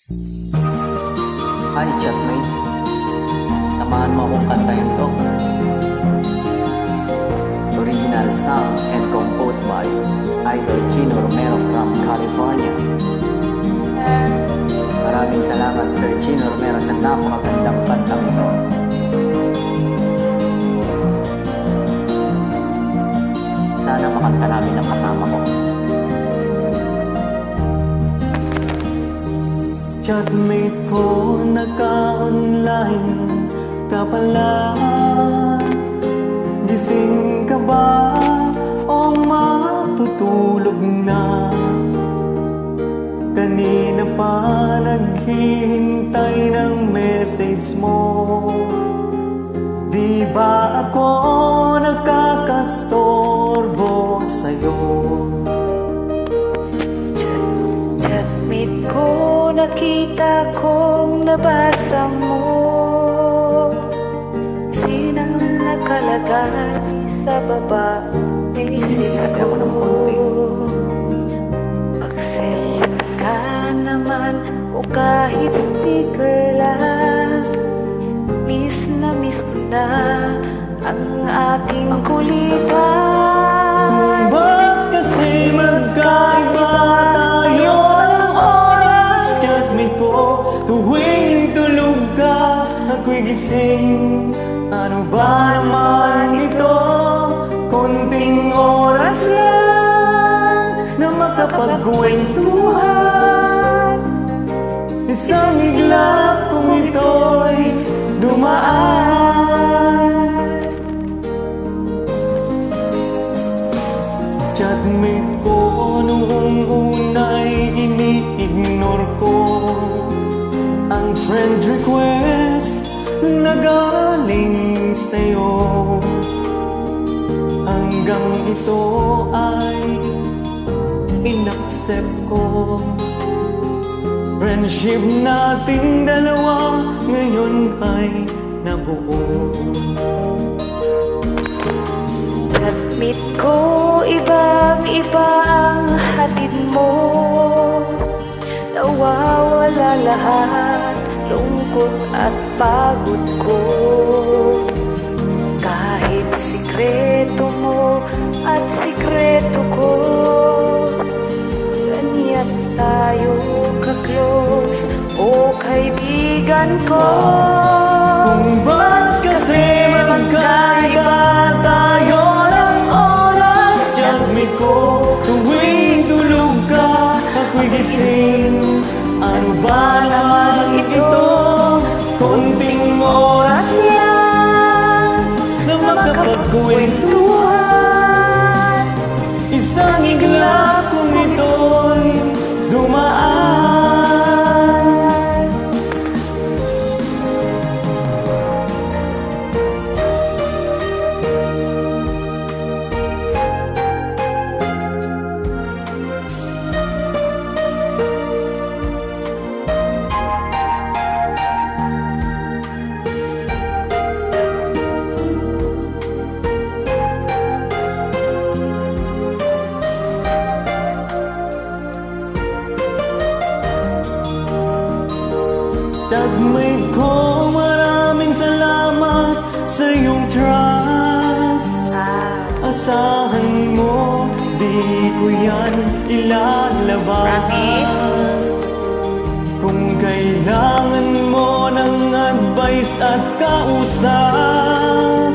Hi, chatmate. Samahan mo akong kantahin to. Original song and composed by Idol Gino Romero from California. Maraming salamat Sir Gino Romero sa napakagandang kantang ito. Sana makanta namin ang kasama ko. Chatmate ko, naka-online ka pala. Gising ka ba o matutulog na? Kanina pa naghihintay ng message mo. Di ba ako nakakastorbo sa'yo? Chatmate ko, nakita kong nabasa mo. Sinang nakalagay sa baba message ko. Mag-selfie ka naman o kahit sticker lang. Miss na miss ko na ang ating kulitan. Ba't kasi magkaiba tayo ng oras? Chatmate ko, tuwing tulog ka, ako'y gising. Ano ba naman ito? Konting oras lang na makapagkwentuhan. Isang iglap kung ito'y dumaan. Chatmate ko, noong una'y ini-ignore ko ang friend request na galing sa'yo. Hanggang ito ay inaccept ko. Friendship nating dalawa ngayon ay nabuo. Chatmate ko, ibang-iba ang hatid mo. Nawawala lahat, lungkot at pagod ko. Kahit sikreto mo at sikreto ko, ganyan tayo ka-close, o kaibigan ko. Kung ba't kasi magkaiba tayo ng oras? Chatmate ko, tuwing tulog ka, ako'y gising. Ano ba naman ito? Konting oras lang na makapagkwentuhan. Isang iglap kung ito'y dumaan. Chatmate ko, maraming salamat sa iyong trust. Asahan mo, di ko yan ilalabas. Promise? Kung kailangan mo ng advice at kausap,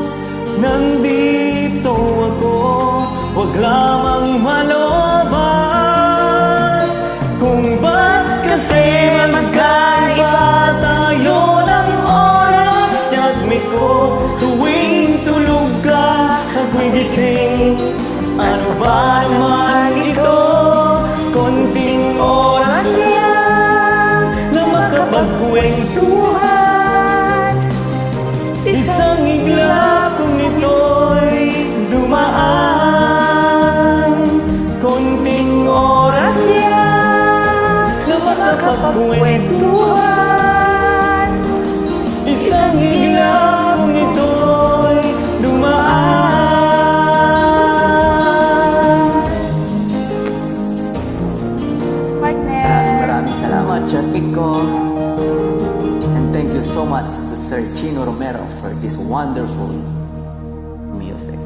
nandito ako, wag lamang malobat. Kung ba't kasi magkaiba tayo ng oras? Chatmate ko, tuwing tulog ka, ako'y gising. Ano ba naman ito? Konting oras lang na makapagkwentuhan. Isang iglap kung ito'y dumaan. Konting oras lang na makapagkwentuhan. Isang iglap kung ito'y dumaan. Partner. Maraming salamat, Chatmate ko. much to Sir Chino Romero for this wonderful music.